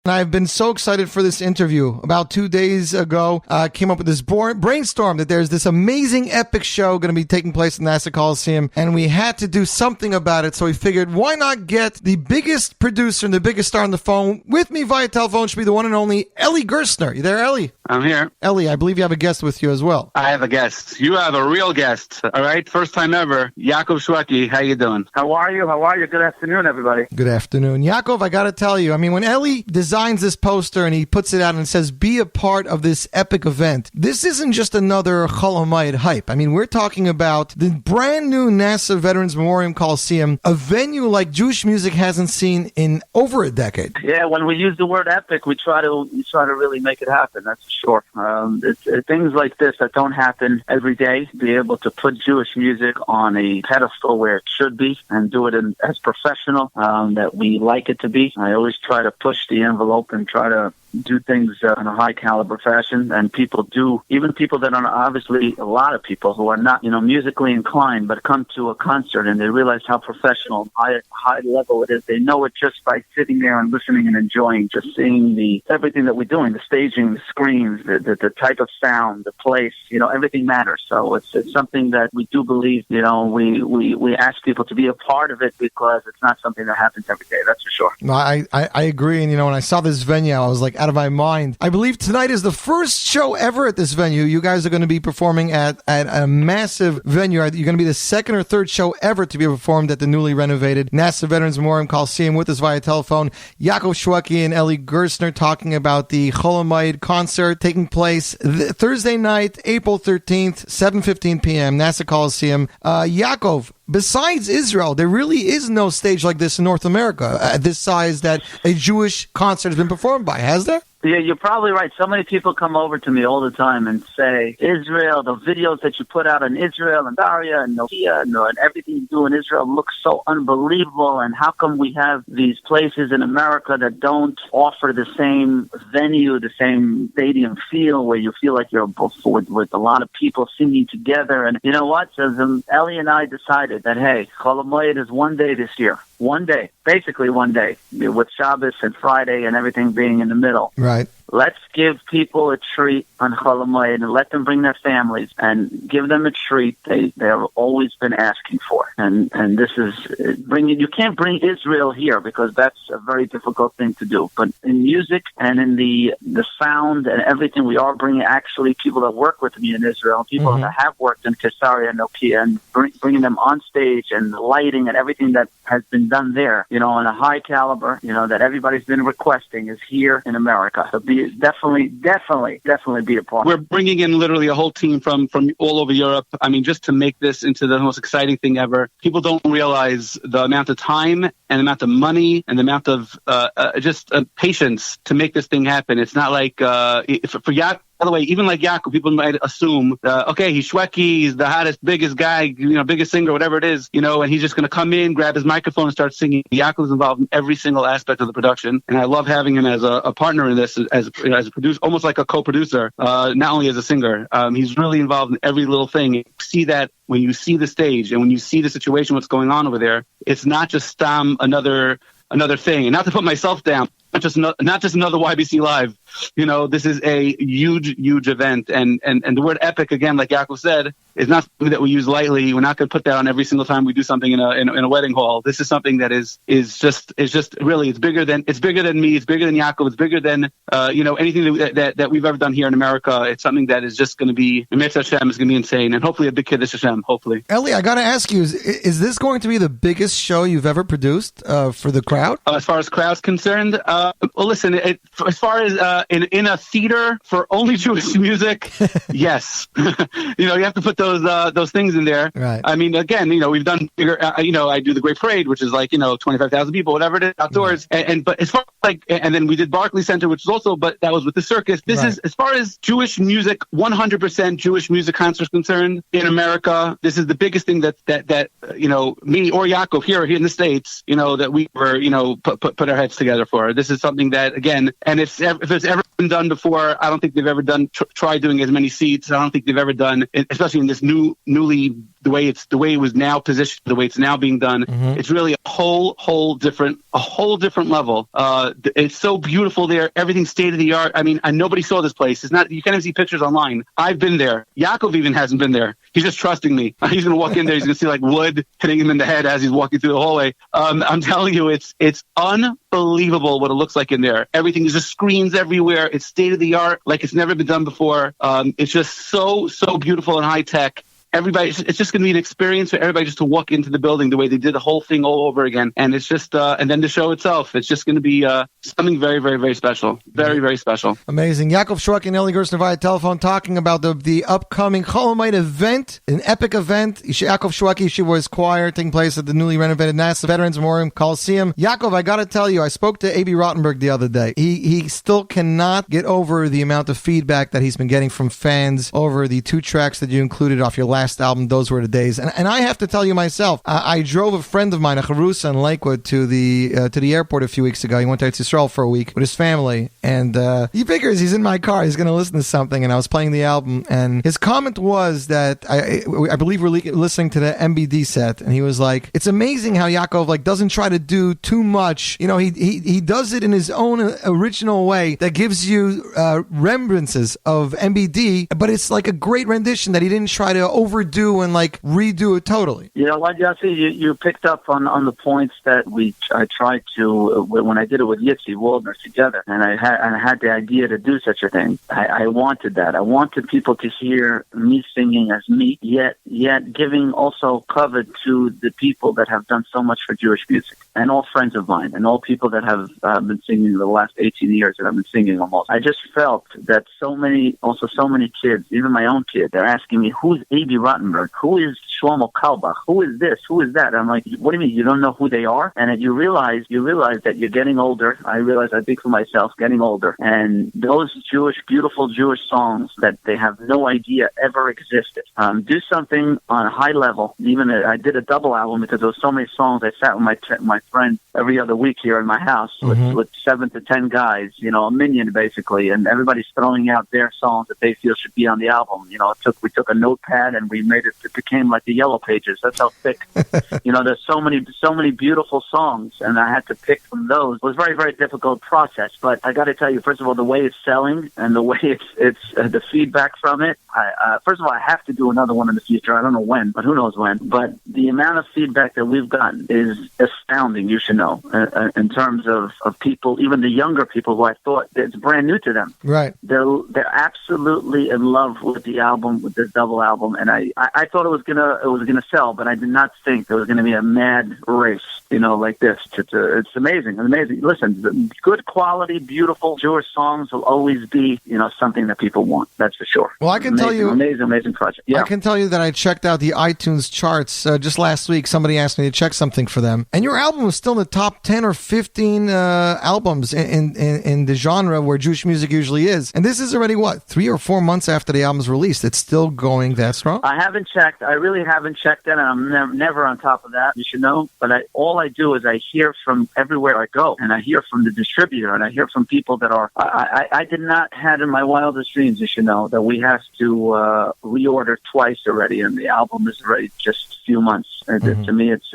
And I've been so excited for this interview. About 2 days ago, I came up with this brainstorm that there's this amazing epic show going to be taking place in Nassau Coliseum, and we had to do something about it. So we figured, why not get the biggest producer and the biggest star on the phone with me via telephone? Should be the one and only Eli Gerstner. You there, Eli? I'm here. Eli, I believe you have a guest with you as well. I have a guest. You have a real guest. All right, first time ever. Yaakov Shwekey. How you doing? How are you? Good afternoon, everybody. Good afternoon. Yaakov, I got to tell you, I mean, when Eli designs this poster and he puts it out and says, be a part of this epic event, this isn't just another Chol Hamoed hype. I mean, we're talking about the brand new NASA Veterans Memorial Coliseum, a venue like Jewish music hasn't seen in over a decade. Yeah, when we use the word epic, we try to really make it happen, that's for sure. It's things like this that don't happen every day, be able to put Jewish music on a pedestal where it should be and do it as professional that we like it to be. I always try to push the envelope and try to do things in a high caliber fashion, and people do, even people that are obviously, a lot of people who are not, musically inclined, but come to a concert and they realize how professional, high level it is. They know it just by sitting there and listening and enjoying, just seeing everything that we're doing, the staging, the screens, the type of sound, the place, everything matters. So it's something that we do believe, we ask people to be a part of it because it's not something that happens every day, that's for sure. No, I agree, and when I saw this venue, I was like, out of my mind. I believe tonight is the first show ever at this venue. You guys are going to be performing at a massive venue. You're going to be the second or third show ever to be performed at the newly renovated NASA Veterans Memorial Coliseum. With us via telephone, Yaakov Shwekey and Eli Gerstner talking about the Chol Hamoed concert taking place Thursday night, April 13th, 7:15 p.m., NASA Coliseum. Yaakov, besides Israel, there really is no stage like this in North America at this size that a Jewish concert has been performed by, has there? Yeah, you're probably right. So many people come over to me all the time and say, Israel, the videos that you put out in Israel and Daria and Nokia and everything you do in Israel looks so unbelievable. And how come we have these places in America that don't offer the same venue, the same stadium feel, where you feel like you're with a lot of people singing together? And you know what? So Eli and I decided that, hey, Chol Hamoed is one day this year. One day, basically one day, with Shabbos and Friday and everything being in the middle. Right. Let's give people a treat on Chol Hamoed and let them bring their families and give them a treat they've always been asking for. And this is you can't bring Israel here because that's a very difficult thing to do. But in music and in the sound and everything, we are bringing actually people that work with me in Israel, people that have worked in Caesarea and Nokia, and bringing them on stage and the lighting and everything that has been done there, on a high caliber, that everybody's been requesting is here in America. So definitely be a part. We're bringing in literally a whole team from all over Europe. I mean, just to make this into the most exciting thing ever. People don't realize the amount of time and the amount of money and the amount of patience to make this thing happen. It's not like for Yaakov. By the way, even like Yaakov, people might assume, okay, he's Shwekey, he's the hottest, biggest guy, biggest singer, whatever it is, and he's just going to come in, grab his microphone and start singing. Yaakov is involved in every single aspect of the production, and I love having him as a partner in this, as a producer, almost like a co-producer, not only as a singer. He's really involved in every little thing. You see that when you see the stage and when you see the situation, what's going on over there. It's not just another thing, and not to put myself down. Not just another YBC Live. This is a huge event, and the word epic, again, like Yaakov said, is not something that we use lightly. We're not going to put that on every single time we do something in a wedding hall. This is something that is just really, it's bigger than me. It's bigger than Yaakov. It's bigger than anything that we've ever done here in America. It's something that is just going to be, Mitzvah Hashem, is going to be insane, and hopefully a big Kiddush Hashem. Hopefully, Eli, I got to ask you: is this going to be the biggest show you've ever produced for the crowd? As far as crowd's concerned, well, listen. As far as in a theater for only Jewish music, yes. You have to put those things in there. Right. I mean, again, we've done bigger. I do the Great Parade, which is like 25,000 people, whatever it is, outdoors. Right. But as far as and then we did Barclays Center, which is also, but that was with the circus. This is as far as Jewish music, 100% Jewish music concerts concerned in America. This is the biggest thing that me or Yaakov here in the States, that we were put our heads together for. This is something that, again, and if it's ever been done before, I don't think they've ever tried doing as many seats. I don't think they've ever done, especially in this newly the way it was now positioned, the way it's now being done. It's really a whole different level. It's so beautiful there. Everything's state of the art. I mean, and nobody saw this place. It's not. You can't even see pictures online. I've been there. Yaakov even hasn't been there. He's just trusting me. He's going to walk in there. He's going to see like wood hitting him in the head as he's walking through the hallway. I'm telling you, it's unbelievable what it looks like in there. Everything is just screens everywhere. It's state of the art, like it's never been done before. It's just so beautiful and high tech. Everybody, it's just going to be an experience for everybody just to walk into the building the way they did the whole thing all over again. And it's just, and then the show itself, it's just going to be something very, very, very special. Very, very special. Amazing. Yaakov Shwekey and Eli Gerstner via telephone talking about the upcoming Cholomite event, an epic event. Yaakov Shwekey, Yeshiva Choir, taking place at the newly renovated NASA Veterans Memorial Coliseum. Yaakov, I got to tell you, I spoke to A.B. Rottenberg the other day. He still cannot get over the amount of feedback that he's been getting from fans over the 2 tracks that you included off your last album, Those Were the Days. And I have to tell you myself, I drove a friend of mine, a Charusa in Lakewood, to the airport a few weeks ago. He went to Eretz Yisrael for a week with his family, and he figures he's in my car, he's going to listen to something, and I was playing the album, and his comment was that, I believe we're listening to the MBD set, and he was like, it's amazing how Yaakov doesn't try to do too much. He does it in his own original way that gives you remembrances of MBD, but it's like a great rendition that he didn't try to overdo and redo it totally. You know what, Yossi? You picked up on the points that I tried to when I did it with Yossi Waldner together, and I had the idea to do such a thing. I wanted that. I wanted people to hear me singing as me, yet giving also cover to the people that have done so much for Jewish music, and all friends of mine, and all people that have been singing the last 18 years that I've been singing almost. I just felt that so many kids, even my own kid, they're asking me, who's A.B. Rottenberg? Who is Shlomo Kalbach? Who is this? Who is that? I'm like, what do you mean? You don't know who they are? And you realize that you're getting older. I realize, I think for myself, getting older. And those beautiful Jewish songs that they have no idea ever existed. Do something on a high level. Even I did a double album because there were so many songs. I sat with my friend every other week here in my house with 7 to 10 guys, a minion basically, and everybody's throwing out their songs that they feel should be on the album. We took a notepad and we made it became like the Yellow Pages. That's how thick. There's so many beautiful songs, and I had to pick from those. It was a very, very difficult process, but I got to tell you, first of all, the way it's selling and the way it's the feedback from it. First of all, I have to do another one in the future. I don't know when, but who knows when. But the amount of feedback that we've gotten is astounding. You should know, in terms of people, even the younger people who I thought it's brand new to them. Right. They're absolutely in love with the album, with this double album, and I thought it was gonna sell, but I did not think there was gonna be a mad race, like this. It's amazing. Listen, good quality, beautiful Jewish songs will always be, something that people want. That's for sure. Well, I can tell you, amazing project. Yeah. I can tell you that I checked out the iTunes charts just last week. Somebody asked me to check something for them, and your album was still in the top 10 or 15 albums in the genre where Jewish music usually is. And this is already 3 or 4 months after the album's released. It's still going that strong. I haven't checked. I really haven't checked that, and I'm never on top of that. You should know. But all I do is I hear from everywhere I go, and I hear from the distributor, and I hear from people that are. I did not have in my wildest dreams, you should know, that we have to reorder twice already, and the album is already just a few months. To me, it's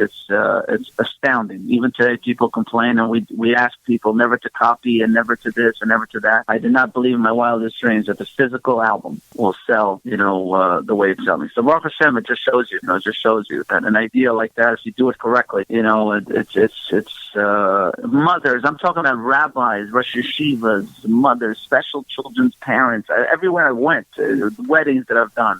astounding. Even today, people complain, and we ask people never to copy and never to this and never to that. I did not believe in my wildest dreams that the physical album will sell, the way it's selling. So Baruch Hashem, it just shows you, that an idea like that, if you do it correctly, it's mothers. I'm talking about rabbis, Rosh Yeshivas, mothers, special children's parents. Everywhere I went, weddings that I've done,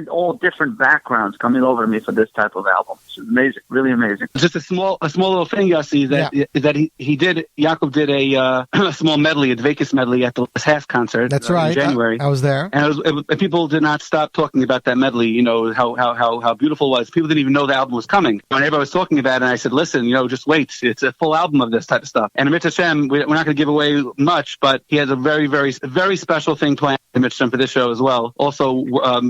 all different backgrounds coming over to me for this type of album. It's amazing, really amazing. Just a small little thing, Yossi, Yaakov did a small medley, a Dvekis medley at the Has concert. That's right. In January. I was there. And people did not stop talking about that medley, how beautiful it was. People didn't even know the album was coming. When everybody was talking about it, and I said, listen, just wait. It's a full album of this type of stuff. And Amit Hashem, we're not going to give away much, but he has a very, very, very special thing planned for this show as well. Also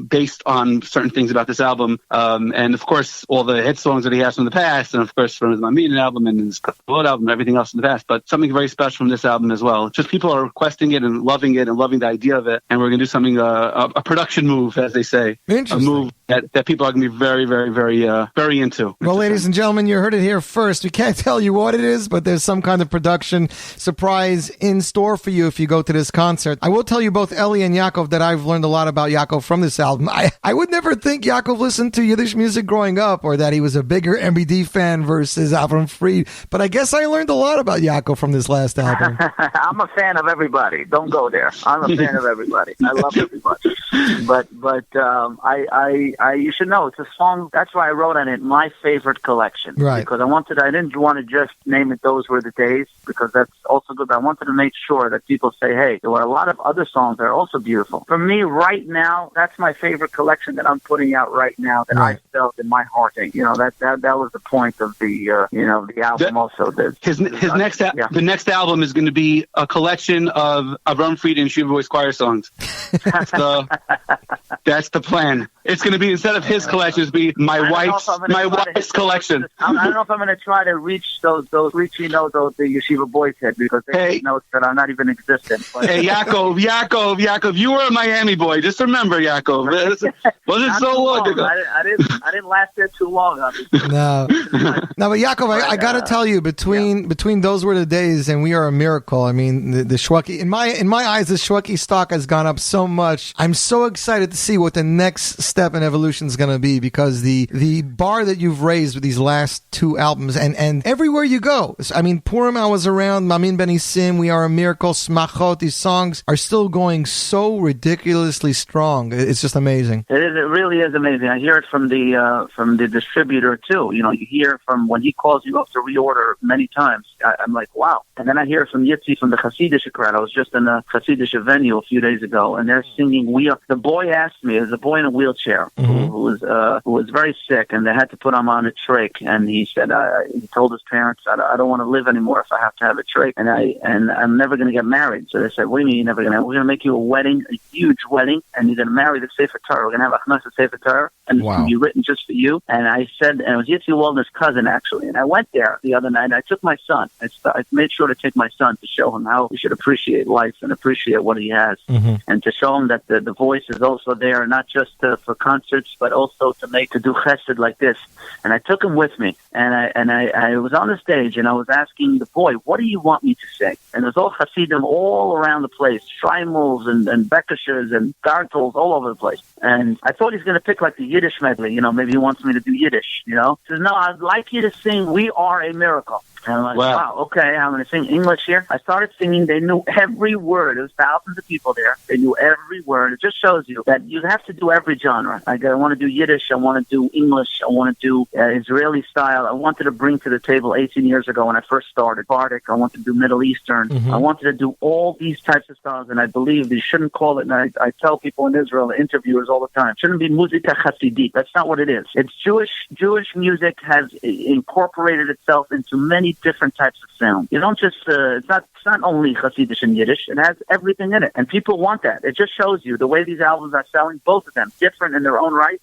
based on certain things about this album. And of course, all the hit songs that he has from the past, and of course from his Mamin album and his Blood album and everything else in the past. But something very special from this album as well. Just people are requesting it and loving the idea of it. And we're going to do something, a production move, as they say. Interesting. A move that people are going to be very, very, very, very into. Well, ladies and gentlemen, you heard it here first. We can't tell you what it is, but there's some kind of production surprise in store for you if you go to this concert. I will tell you both, Eli and Yaakov, that I've learned a lot about Yaakov from this album. I would never think Yaakov listened to Yiddish music growing up, or that he was a bigger MBD fan versus Avram Fried, but I guess I learned a lot about Yaakov from this last album. I'm a fan of everybody. Don't go there. I'm a fan of everybody. I love everybody. But you should know it's a song. That's why I wrote on it my favorite collection. Right. Because I didn't want to just name it Those Were the Days, because that's also good. But I wanted to make sure that people say, hey, there were a lot of other songs that are also beautiful. For me, right now, that's my favorite collection that I'm putting out right now. That I felt in my heart. You know, that was the point of the album. Also, the next album is going to be a collection of Avram Fried and Shiva Boys choir songs. That's the plan. It's going to be, instead of his collection, it's be my wife's collection. I don't know if I'm going to try to reach the Yeshiva Boys head, because they have notes that are not even existent. But. Hey, Yaakov, you were a Miami boy. Just remember, Yaakov. Was it so long ago? I didn't last there too long, obviously. No, but Yaakov, I got to tell you, between Those Were the Days and We Are a Miracle, I mean, the Shwekey, in my eyes, the Shwekey stock has gone up so much. I'm so excited to see what the next step in evolution is going to be, because the bar that you've raised with these last two albums, and everywhere you go, I mean, Purim, I was around, Mamin Beni Sim, We Are a Miracle, Smachot, these songs are still going so ridiculously strong. It's just amazing. It is. It really is amazing. I hear it from the distributor too. You know, you hear from when he calls you up to reorder many times. I'm like, wow. And then I hear from Yitzi from the Hasidic crowd. I was just in a Hasidic venue a few days ago, and they're singing The boy asked me, there's a boy in a wheelchair who was very sick, and they had to put him on a trach. And he said, he told his parents, I don't want to live anymore if I have to have a trach, and I'm never going to get married. So they said, what do you mean you're never going to? We're going to make you a wedding, a huge wedding, and you're going to marry the Sefer Torah. We're going to have a Achnasa Sefer Torah, and it's going to be written just for you. And I said, and it was Yitzi Waldner's cousin, actually. And I went there the other night, and I took my son. I made sure to take my son to show him how we should appreciate life and appreciate what he has, and to show him that the voice is also there, not just for concerts, but also to do chesed like this. And I took him with me, and I was on the stage, and I was asking the boy, what do you want me to say? And there's all Hasidim all around the place, Shreimels and Bekashers and Gartels all over the place. And I thought he's going to pick like the Yiddish medley, maybe he wants me to do Yiddish, He says, no, I'd like you to sing We Are a Miracle. And I'm like, wow, okay, I'm going to sing English here. I started singing. They knew every word. There was thousands of people there. They knew every word. It just shows you that you have to do every genre. I want to do Yiddish. I want to do English. I want to do Israeli style. I wanted to bring to the table 18 years ago when I first started Bardic. I wanted to do Middle Eastern. I wanted to do all these types of styles, and I believe you shouldn't call it, and I tell people in Israel, interviewers all the time, it shouldn't be Muzika Hasidit. That's not what it is. It's Jewish. Jewish music has incorporated itself into many different types of sound. You don't just it's not only Hasidic and Yiddish. It has everything in it, and people want that. It just shows you the way these albums are selling, both of them different in their own right,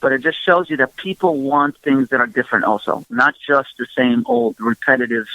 but it just shows you that people want things that are different also, not just the same old repetitive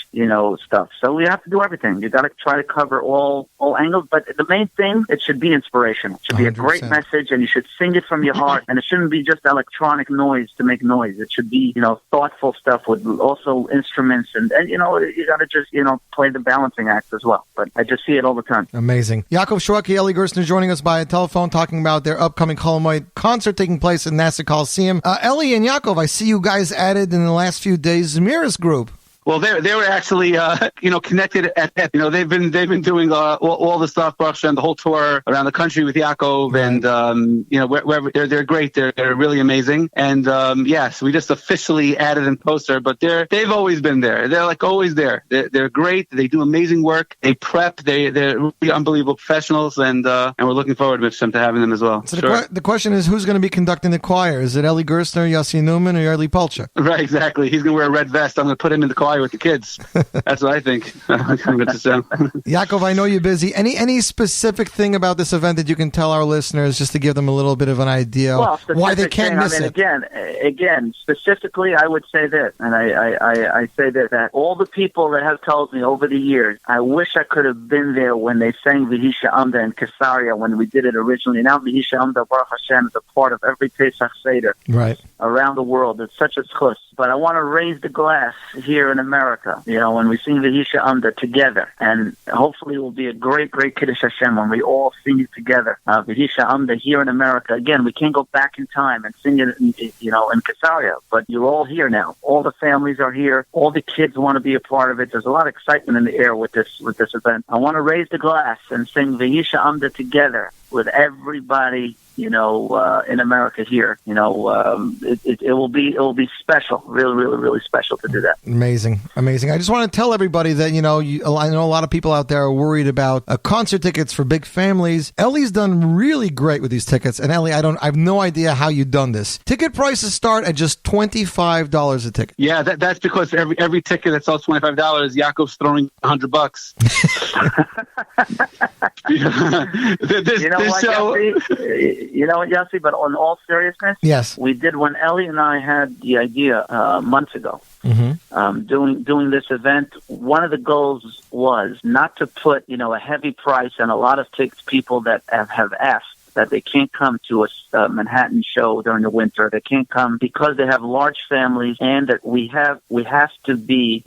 stuff. So we have to do everything. You got to try to cover all angles, but the main thing, it should be inspirational. It should be 100%. A great message, and you should sing it from your heart, and it shouldn't be just electronic noise to make noise. It should be thoughtful stuff with also instruments, and you got to just play the balancing act as well. But I just see it all the time. Amazing. Yaakov Shwekey, Eli Gerstner joining us by telephone, talking about their upcoming Cholamoid concert taking place in Nassau Coliseum. Eli and Yaakov, I see you guys added in the last few days Zmira's group. Well, they were actually, connected at they've been doing all the stuff, Baruch Hashem, the whole tour around the country with Yaakov, and wherever they're great, they're really amazing, and so we just officially added in poster, but they've always been there. They're like always there. They're great. They do amazing work. They prep. They're really unbelievable professionals, and we're looking forward to having them as well. So the question is, who's going to be conducting the choir? Is it Eli Gerstner, Yossi Newman, or Eli Polcha? Right, exactly. He's going to wear a red vest. I'm going to put him in the choir. fire with the kids. That's what I think. Yaakov, I know you're busy. Any specific thing about this event that you can tell our listeners just to give them a little bit of an idea why they can't miss it? Again, specifically, I would say this, and I say this, that all the people that have told me over the years, I wish I could have been there when they sang V'hisha Amda in Kesaria when we did it originally. Now V'hisha Amda, Baruch Hashem, is a part of every Pesach Seder around the world. It's such a zchus. But I want to raise the glass here in America, when we sing V'hisha Amda together. And hopefully it will be a great, great Kiddush Hashem when we all sing it together. V'hisha Amda here in America. Again, we can't go back in time and sing it, in Kesaria. But you're all here now. All the families are here. All the kids want to be a part of it. There's a lot of excitement in the air with this event. I want to raise the glass and sing V'hisha Amda together with everybody, in America here. It will be special, really, really, really special to do that. Amazing. I just want to tell everybody that, I know a lot of people out there are worried about concert tickets for big families. Eli's done really great with these tickets. And Eli, I have no idea how you've done this. Ticket prices start at just $25 a ticket. Yeah, that's because every ticket that sells $25, Yaakov's throwing $100. You know what, Yossi? But on all seriousness, yes, we did when Eli and I had the idea months ago. Doing this event, one of the goals was not to put a heavy price on a lot of people that have asked that they can't come to a Manhattan show during the winter. They can't come because they have large families, and that we have to be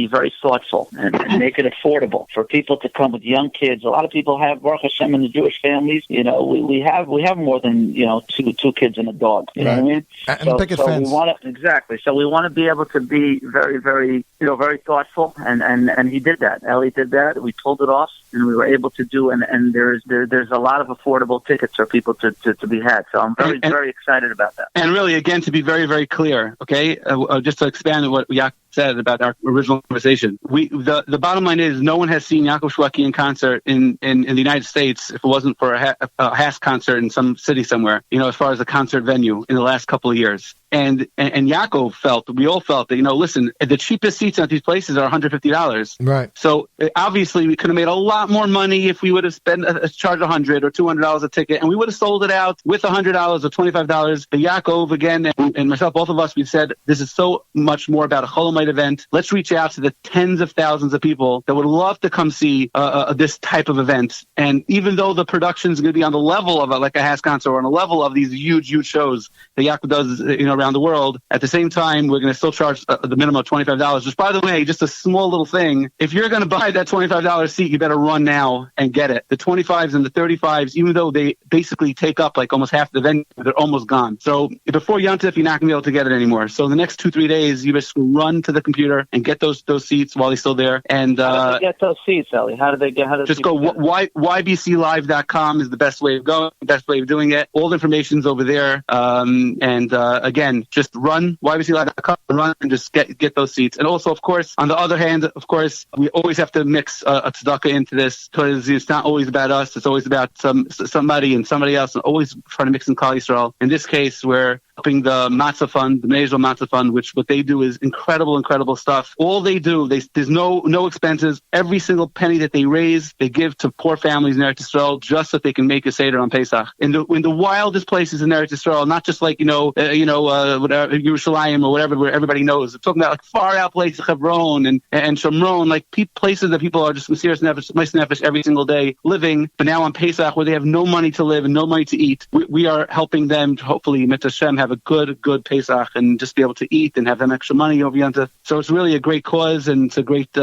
very thoughtful and make it affordable for people to come with young kids. A lot of people have, Baruch Hashem, in the Jewish families, we have more than two kids and a dog. You know what I mean? And picket fence. We want to exactly. So we want to be able to be very, very very thoughtful, and he did that. Eli did that. We pulled it off, and we were able to do. And there's a lot of affordable tickets for people to be had. So I'm very excited about that. And really, again, to be very, very clear, okay, just to expand on what Yaakov said about our original conversation, the bottom line is no one has seen Yaakov Shwekey in concert in the United States if it wasn't for a Haas concert in some city somewhere, as far as a concert venue in the last couple of years. And Yaakov we all felt that, listen, the cheapest seats at these places are $150. Right. So obviously we could have made a lot more money if we would have charged $100 or $200 a ticket, and we would have sold it out with $100 or $25. But Yaakov, again, and myself, both of us, we said, this is so much more about a Cholomite event. Let's reach out to the tens of thousands of people that would love to come see this type of event. And even though the production is going to be on the level of like a Haas concert or on the level of these huge, huge shows that Yaakov does, around the world, at the same time, we're going to still charge the minimum of $25. Which, by the way, just a small little thing. If you're going to buy that $25 seat, you better run now and get it. The 25s and the 35s, even though they basically take up like almost half the venue, they're almost gone. So before Yontif, you're not going to be able to get it anymore. So the next 2-3 days, you just run to the computer and get those seats while they're still there. And how do they get those seats, Eli? How do they get? Just go ybclive.com is the best way of going, best way of doing it. All the information's over there. Again, just run ybclive.com, run and just get those seats. And also, of course, on the other hand, of course, we always have to mix a tzedakah into this, because it's not always about us. It's always about somebody and somebody else, and always trying to mix in Klal Yisrael. In this case, we're helping the Matzah Fund, the Me'ezra Matzah Fund, which what they do is incredible stuff. All they do, there's no expenses. Every single penny that they raise, they give to poor families in Eretz Yisrael, just so they can make a Seder on Pesach. In the wildest places in Eretz Yisrael, not just like whatever, Yerushalayim or whatever, where everybody knows. We're talking about like far out places, Hebron and Shomron, like places that people are just serious nefesh every single day living. But now on Pesach, where they have no money to live and no money to eat, we are helping them to hopefully, Mit Hashem, have a good Pesach and just be able to eat and have them extra money over Yontif. So it's really a great cause, and it's a great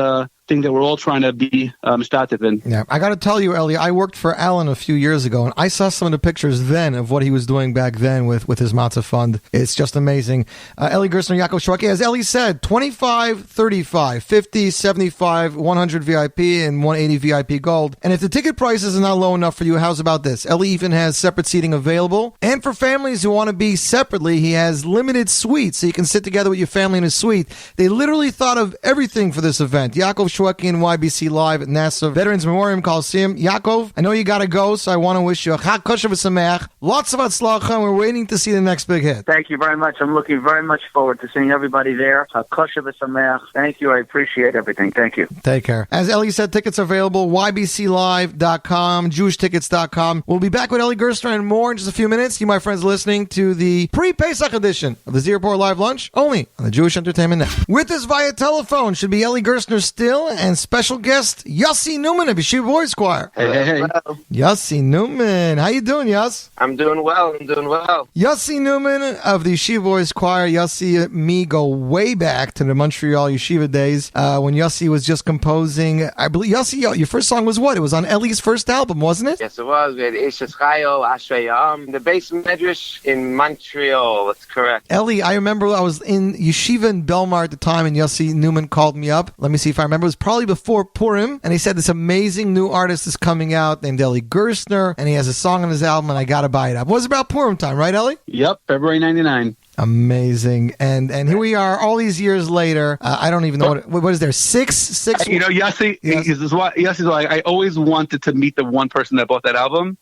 thing that we're all trying to be mishtatev in. Yeah, I got to tell you, Eli, I worked for Alan a few years ago, and I saw some of the pictures then of what he was doing back then with his Matzah Fund. It's just amazing. Eli Gerstner, Yaakov Shwekey, as Eli said, 25, 35, 50, 75, 100 VIP, and 180 VIP Gold. And if the ticket prices are not low enough for you, how's about this? Eli even has separate seating available. And for families who want to be separately, he has limited suites, so you can sit together with your family in a suite. They literally thought of everything for this event. Yaakov Shwekey and YBC Live at NASA Veterans Memorial Coliseum. Yaakov, I know you got to go, so I want to wish you a Chag Kosher v'Sameach. Lots of Hatzlacha, and we're waiting to see the next big hit. Thank you very much. I'm looking very much forward to seeing everybody there. Kosher v'Sameach. Thank you. I appreciate everything. Thank you. Take care. As Eli said, tickets are available, ybclive.com, jewishtickets.com. We'll be back with Eli Gerstner and more in just a few minutes. You, my friends, listening to the pre-Pesach edition of the Z Report Live Lunch, only on the Jewish Entertainment Network. With us via telephone should be Eli Gerstner still, and special guest Yossi Newman of Yeshiva Boys Choir. Hey. Yossi Newman. How you doing, Yoss? I'm doing well. Yossi Newman of the Yeshiva Boys Choir. Yossi and me go way back to the Montreal Yeshiva days when Yossi was just composing. I believe, Yossi, your first song was what? It was on Eli's first album, wasn't it? Yes, it was. We had Ishes Chayo, Ashrei Yam, the base medrash in Montreal. That's correct. Eli, I remember I was in Yeshiva in Belmar at the time, and Yossi Newman called me up. Let me see if I remember. It was probably before Purim, and he said this amazing new artist is coming out named Eli Gerstner, and he has a song on his album, and I got to buy it up. It was about Purim time, right, Eli? Yep, February 99. Amazing. And here we are all these years later. I don't even know what is there, six? You know, Yossi, Yossi's like, I always wanted to meet the one person that bought that album,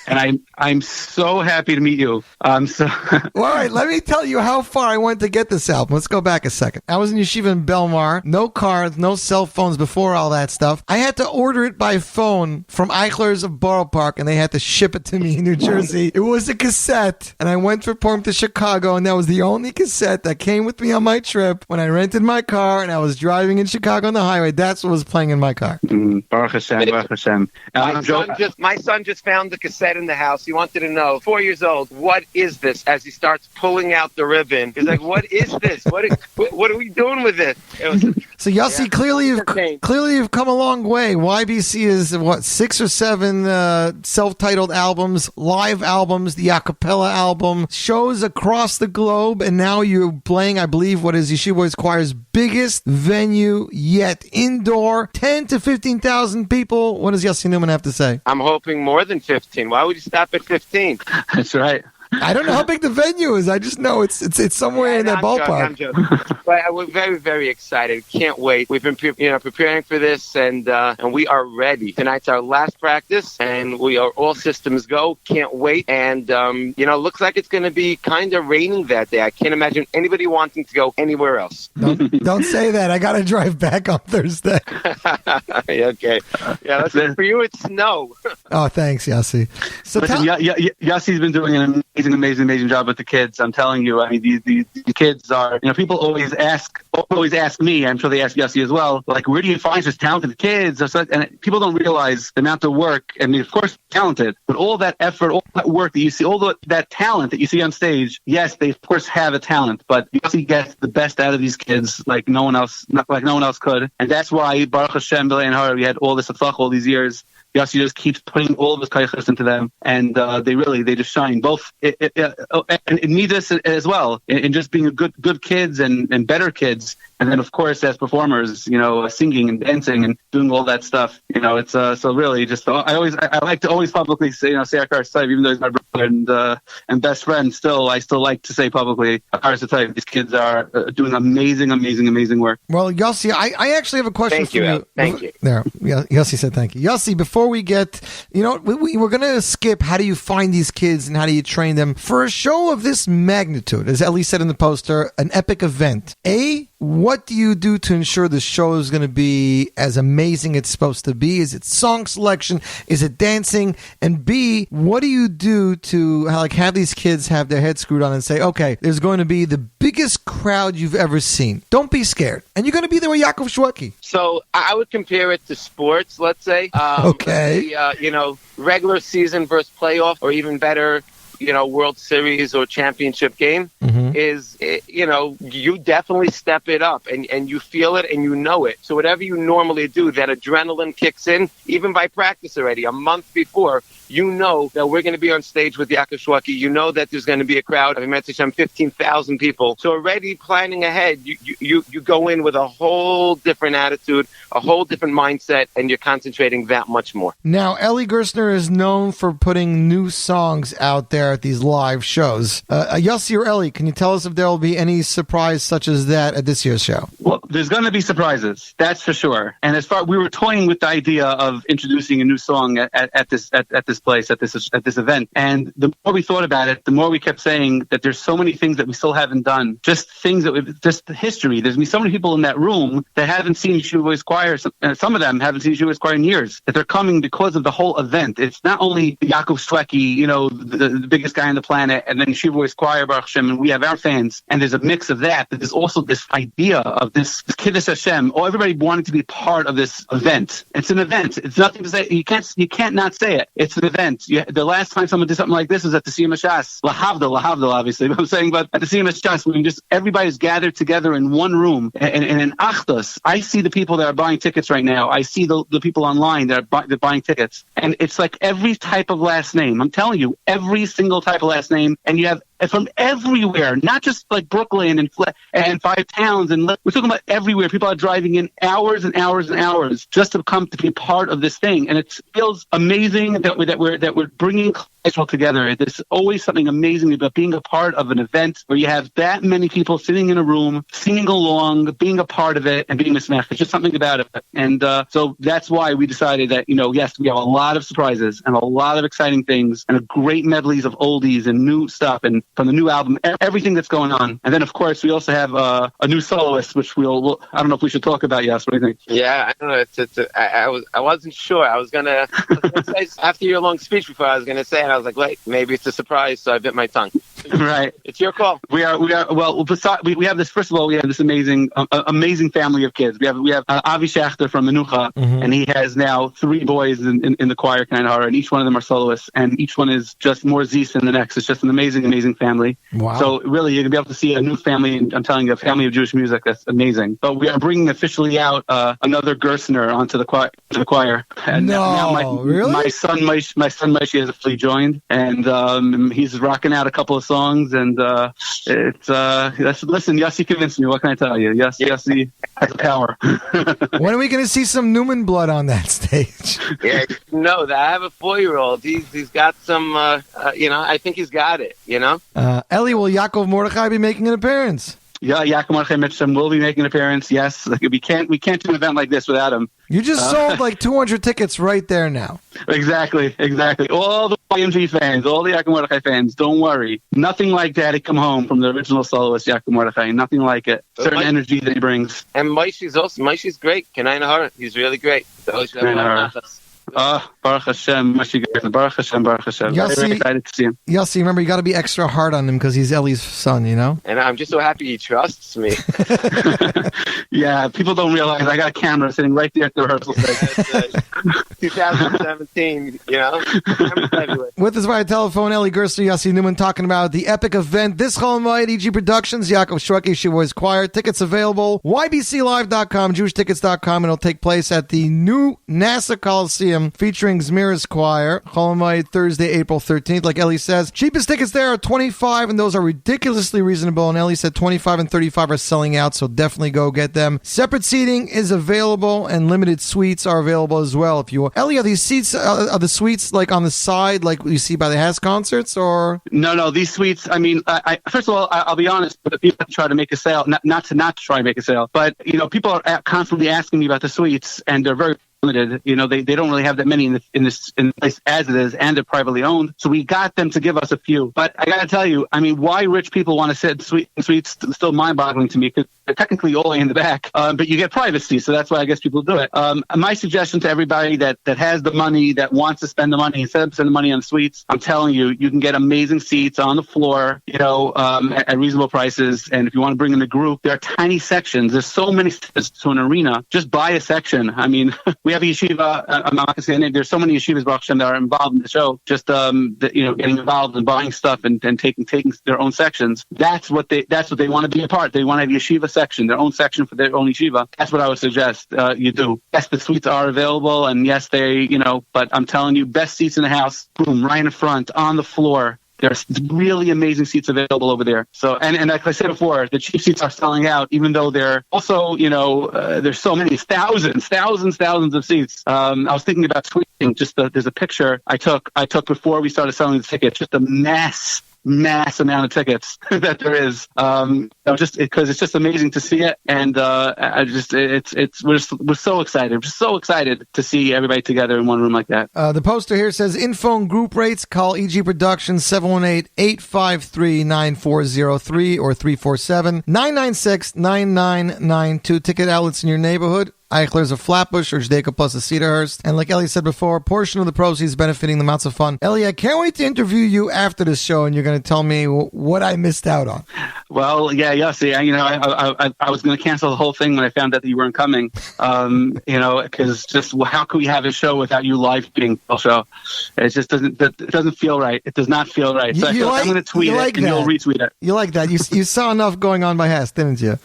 and I'm so happy to meet you. So Well, all right, let me tell you how far I went to get this album. Let's go back a second. I was in Yeshiva in Belmar, no cards, no cell phones before all that stuff. I had to order it by phone from Eichler's of Borough Park, and they had to ship it to me in New Jersey. It was a cassette, and I went for Purim to Chicago, and that was the only cassette that came with me on my trip when I rented my car and I was driving in Chicago on the highway. That's what was playing in my car. Baruch Hashem, Baruch Hashem. My son just found the cassette in the house. He wanted to know, 4 years old, what is this? As he starts pulling out the ribbon, he's like, "What is this? What are we doing with this?" So Yossi, clearly you've come a long way. YBC is what, 6 or 7 self-titled albums, live albums, the a cappella album, shows across the globe, and now you're playing, I believe, what is Yeshiva Boys Choir's biggest venue yet, indoor, 10 to 15,000 people. What does Yossi Newman have to say? I'm hoping more than 15. Why would you stop at 15? That's right. I don't know how big the venue is. I just know it's somewhere in that ballpark. I'm joking. But we're very, very excited. Can't wait. We've been preparing for this, and we are ready. Tonight's our last practice, and we are all systems go. Can't wait. And looks like it's going to be kind of raining that day. I can't imagine anybody wanting to go anywhere else. Don't say that. I got to drive back on Thursday. Okay. Yeah, listen, for you it's snow. Oh, thanks, Yossi. So listen, Yossi's been doing an amazing job with the kids. I'm telling you. I mean, the kids are. People always ask me. I'm sure they ask Yossi as well. Like, where do you find such talented kids? And people don't realize the amount of work. I mean, of course, talented, but all that effort, all that work that you see, that talent that you see on stage. Yes, they of course have a talent, but Yossi gets the best out of these kids like no one else could, and that's why Baruch Hashem, we had all this atzlacha all these years. Yossi just keeps putting all of his kaiches into them, and they just shine both in Midas as well, in just being good kids and better kids, and then of course as performers, singing and dancing and doing all that stuff. It's so really just I like to always publicly say Akar Sativ, even though he's my brother and best friend. I still like to say publicly Akar Sativ. These kids are doing amazing work. Well, Yossi, I actually have a question for you. Thank you. There, Yossi said thank you. Yossi, before we get, we're going to skip how do you find these kids and how do you train them for a show of this magnitude, as Eli said in the poster, an epic event. What do you do to ensure the show is going to be as amazing as it's supposed to be? Is it song selection? Is it dancing? And B, what do you do to have these kids have their heads screwed on and say, okay, there's going to be the biggest crowd you've ever seen. Don't be scared. And you're going to be there with Yaakov Shwekey. So I would compare it to sports, let's say. Okay. Regular season versus playoff, or even better, World Series or championship game, is, you definitely step it up and you feel it and you know it. So whatever you normally do, that adrenaline kicks in, even by practice already, a month before, you know that we're going to be on stage with Yaakov Shwekey. You know that there's going to be a crowd of 15,000 people. So already planning ahead, you go in with a whole different attitude, a whole different mindset, and you're concentrating that much more. Now, Eli Gerstner is known for putting new songs out there at these live shows. Yossi or Eli, can you tell tell us if there will be any surprise such as that at this year's show. Well, there's going to be surprises, that's for sure. And as far we were toying with the idea of introducing a new song at this place, at this event, and the more we thought about it, the more we kept saying that there's so many things that we still haven't done, just things that just history. There's going to be so many people in that room that haven't seen Yeshiva Voice Choir. Some of them haven't seen Yeshiva Voice Choir in years. That they're coming because of the whole event. It's not only Yaakov Shwekey, the biggest guy on the planet, and then Yeshiva Voice Choir, Baruch Hashem, and we have our fans, and there's a mix of that. But there's also this idea of this Kiddush Hashem, or everybody wanting to be part of this event. It's an event. It's nothing to say. You can't not say it. It's an event. The last time someone did something like this was at the Siyam Shas. Lahavdil, obviously. But I'm saying, but at the Siyam Shas, when everybody's gathered together in one room, and in Achdus, I see the people that are buying tickets right now. I see the people online that are buying tickets, and it's like every type of last name. I'm telling you, every single type of last name, and you have from everywhere, not just like Brooklyn and 5 towns, and we're talking about everywhere. People are driving in hours and hours and hours just to come to be part of this thing, and it feels amazing that we're bringing Israel together. There's always something amazing about being a part of an event where you have that many people sitting in a room, singing along, being a part of it, and being mismatched. There's just something about it, and so that's why we decided that yes, we have a lot of surprises and a lot of exciting things and a great medleys of oldies and new stuff and from the new album, everything that's going on. And then, of course, we also have a new soloist, which we'll I don't know if we should talk about. Yes, what do you think? Yeah, I don't know. I wasn't sure. I was gonna say, after your long speech before, I was gonna say, and I was like, wait, maybe it's a surprise, so I bit my tongue. Right. It's your call. We are. Well, we have this. First of all, we have this amazing family of kids. We have Avi Shachter from Menucha, and he has now 3 boys in the choir, kind of, and each one of them are soloists, and each one is just more Zeus than the next. It's just an amazing family. Wow. So really, you're gonna be able to see a new family. And I'm telling you, a family of Jewish music. That's amazing. But we are bringing officially out another Gerstner onto the choir. And now really? My son Moshe has officially joined, and he's rocking out a couple of songs, and listen, Yossi convinced me. What can I tell you? Yossi has power. When are we going to see some Newman blood on that stage? Yeah, I have a 4-year-old. He's got some. I think he's got it. Eli, will Yaakov Mordechai be making an appearance? Yeah, Yaakov Mordechai will be making an appearance. Yes, we can't do an event like this without him. You just sold like 200 tickets right there now. Exactly. All the YMG fans, all the Yaakov Mordechai fans, don't worry. Nothing like Daddy Come Home from the original soloist Yaakov Mordechai. Nothing like it. Certain energy that he brings. And Moshe's great. Kenai Nahara, he's really great. So Baruch Hashem, Baruch Hashem. Yossi, very excited to see him. Yossi, remember, you got to be extra hard on him because he's Eli's son, And I'm just so happy he trusts me. Yeah, people don't realize I got a camera sitting right there at the rehearsal stage. 2017, With us via telephone, Eli Gerstner, Yossi Newman, talking about the epic event this Chol Hamoed, EG Productions, Yaakov Shwekey, Yeshiva Voice Choir. Tickets available, ybclive.com, jewishtickets.com, and it'll take place at the new NASA Coliseum featuring Zmira's Choir. Chol Hamoed, Thursday, April 13th. Like Eli says, cheapest tickets there are $25, and those are ridiculously reasonable. And Eli said $25 and $35 are selling out, so definitely go get them. Separate seating is available, and limited suites are available as well. If you Eli, are these seats, are the suites like on the side, like you see by the Has concerts, or? No, these suites. I mean, first of all, I'll be honest. But people try to make a sale, not to try to make a sale, but people are constantly asking me about the suites, and they're very limited. They don't really have that many in the place as it is, and they're privately owned. So we got them to give us a few. But I got to tell you, I mean, why rich people want to sit in suites is still mind-boggling to me, because they're technically all in the back, but you get privacy. So that's why I guess people do it. My suggestion to everybody that has the money, that wants to spend the money, instead of spending the money on suites, I'm telling you, you can get amazing seats on the floor, at reasonable prices. And if you want to bring in a group, there are tiny sections. There's so many to an arena. Just buy a section. I mean, we have a yeshiva. I'm not going to say the name. There's so many yeshivas, Baruch Hashem, that are involved in the show. Just getting involved and buying stuff and taking their own sections. That's what they want to be a part. They want to have yeshiva section, their own section for their own yeshiva. That's what I would suggest you do. Yes, the suites are available, and yes, but I'm telling you, best seats in the house. Boom, right in front, on the floor. There's really amazing seats available over there. So, and like I said before, the cheap seats are selling out, even though they're also, there's so many thousands of seats. I was thinking about tweeting. There's a picture I took before we started selling the tickets. Just a mass amount of tickets that there is. Just because it's just amazing to see it, and we're so excited. We're so excited to see everybody together in one room like that. The poster here says info and group rates. Call EG Productions 718-853-9403 or 347-996-9992. Ticket outlets in your neighborhood. Eichler's of Flatbush or Judaica Plus of Cedarhurst. And like Ellie said before, a portion of the proceeds benefiting the Mounts of Fun. Ellie, I can't wait to interview you after this show, and you're going to tell me what I missed out on. Well, yeah, Yossi, I was going to cancel the whole thing when I found out that you weren't coming, because just how could we have a show without you live tweeting the show? It just doesn't feel right. It does not feel right. So I'm going to tweet it, and you'll retweet it. You like that? You saw enough going on by Hess, didn't you?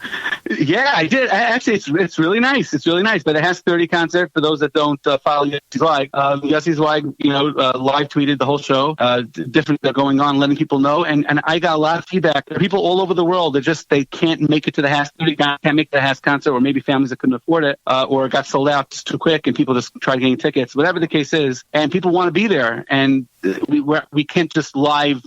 Yeah, I did. Actually, it's really nice. It's really nice. But the Hess 30 concert, for those that don't follow Yossi Zweig, Yossi Zweig, live tweeted the whole show, different that are going on, letting people know. And I got a lot of feedback. There are people all over the world that they can't make it to the Hess 30, can't make the Hess concert, or maybe families that couldn't afford it, or it got sold out just too quick, and people just tried getting tickets. Whatever the case is, and people want to be there, and we can't just live,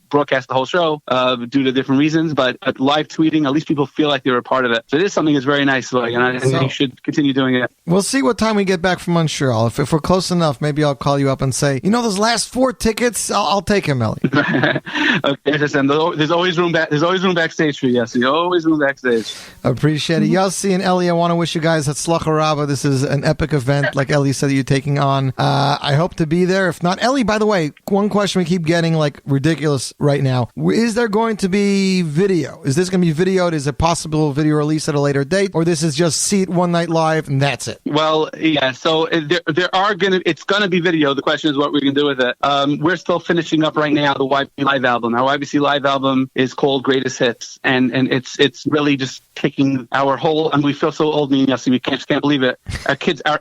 broadcast the whole show due to different reasons. But live tweeting, at least people feel like they're a part of it. So it is something that's very nice, and I think you should continue doing it. We'll see what time we get back from Montreal. If we're close enough, maybe I'll call you up and say, those last 4 tickets, I'll take him, Ellie. Okay, listen, there's always room back. There's always room backstage for you, Yossi. Always room backstage. Appreciate it. Yossi and Ellie, I want to wish you guys Hatzlacha Rabba. This is an epic event, like Ellie said, that you're taking on. I hope to be there. If not, Ellie, by the way, one question we keep getting like ridiculous right now. Is there going to be video? Is this going to be videoed? Is it possible video release at a later date? Or this is just see it one night live and that's it? Well, yeah. So it's going to be video. The question is what we're going to do with it. We're still finishing up right now the YBC Live album. Our YBC Live album is called Greatest Hits. And it's really just taking our whole, and we feel so old, me and Yossi, we just can't believe it.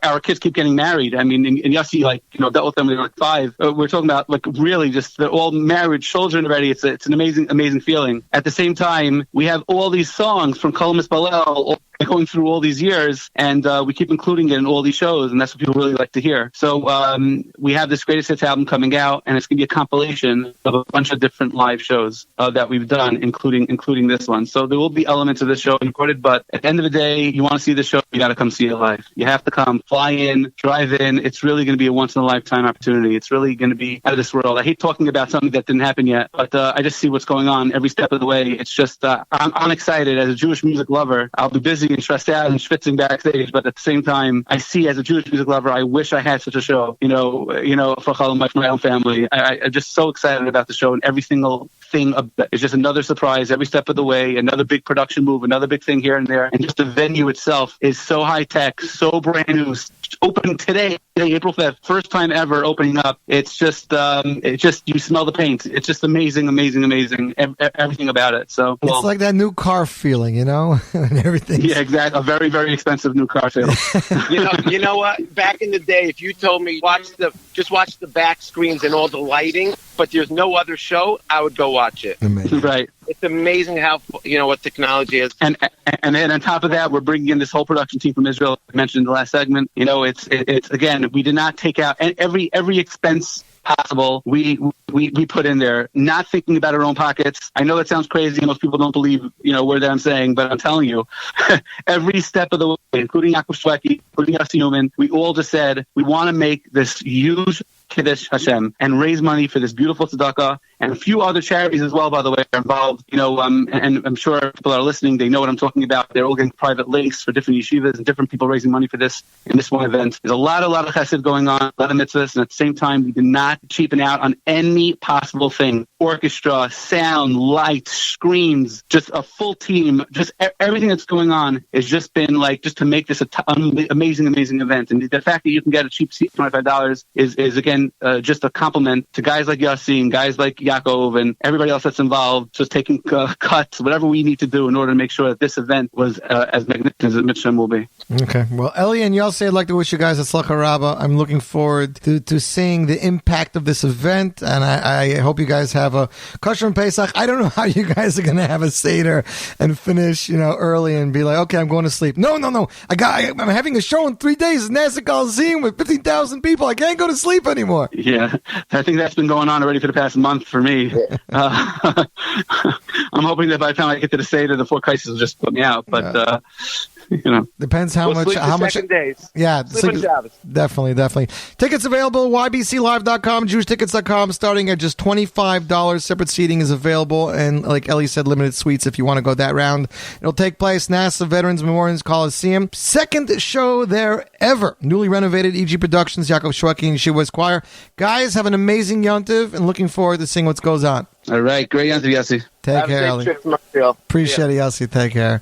Our kids keep getting married. I mean, and Yossi, dealt with them when they were 5. We're talking about really just they're all married children already. It's an amazing feeling. At the same time, we have all these songs from Kolamis Balel going through all these years, and we keep including it in all these shows, and that's what people really like to hear. So we have this Greatest Hits album coming out, and it's going to be a compilation of a bunch of different live shows that we've done, including this one. So there will be elements of this show recorded, but at the end of the day, you want to see the show, you got to come see it live. You have to come, fly in, drive in. It's really going to be a once-in-a-lifetime opportunity. It's really going to be out of this world. I hate talking about something that didn't happen yet, but I just see what's going on every step of the way. It's just, I'm excited. As a Jewish music lover, I'll be busy and stressed out and schwitzing backstage, but at the same time, I see as a Jewish music lover, I wish I had such a show, for my own family. I'm just so excited about the show, and every single thing is just another surprise every step of the way, another big production move, another big thing here and there. And just the venue itself is so high tech, so brand new, opening today, April 5th, first time ever opening up. It's just, you smell the paint. It's just amazing, everything about it. So it's like that new car feeling, and everything. Yeah, exactly. A very, very expensive new car feeling. you know what? Back in the day, if you told me just watch the back screens and all the lighting, but there's no other show, I would go watch it. Amazing. Right. It's amazing how what technology is. And then on top of that, we're bringing in this whole production team from Israel. I mentioned in the last segment. It's again, we did not take out every expense possible. We put in there, not thinking about our own pockets. I know that sounds crazy. Most people don't believe, word that I'm saying, but I'm telling you, every step of the way, including Yaakov Shwekey, including Yossi Newman, we all just said, we want to make this huge Kiddush Hashem and raise money for this beautiful tzedakah, and a few other charities as well, by the way, are involved. And I'm sure people are listening, they know what I'm talking about. They're all getting private links for different yeshivas and different people raising money for this in this one event. There's a lot of chesed going on, a lot of mitzvahs, and at the same time, we did not cheapen out on any possible thing. Orchestra, sound, lights, screens, just a full team, just everything that's going on has just been just to make this an amazing event. And the fact that you can get a cheap seat, $25, is again, just a compliment to guys like Yossi and guys like Yaakov and everybody else that's involved, just taking cuts, whatever we need to do in order to make sure that this event was as magnificent as Mitzvah will be. Okay. Well, Eli and Yossi, I'd like to wish you guys Hatzlacha Rabba. I'm looking forward to seeing the impact of this event, and I hope you guys have a kosher and Pesach. I don't know how you guys are going to have a Seder and finish, early and be like, okay, I'm going to sleep. No. I'm having a show in 3 days in Nassau Coliseum with 15,000 people. I can't go to sleep anymore. Yeah. I think that's been going on already for the past month for me. I'm hoping that by the time I get to the Seder, the 4 crises will just put me out. But depends how much. Second days. Yeah, Sleep on Shabbos. Definitely. Tickets available. YBCLive.com, JewishTickets.com. Starting at just $25. Separate seating is available, and like Ellie said, limited suites if you want to go that round. It'll take place NASA Veterans Memorial Coliseum. Second show there ever. Newly renovated EG Productions, Yaakov Shwekey and Yeshiva Choir. Guys, have an amazing Yontiv, and looking forward to seeing what goes on. All right, great answer, Yossi. Take care, Ellie. Appreciate it, Yossi. Take care.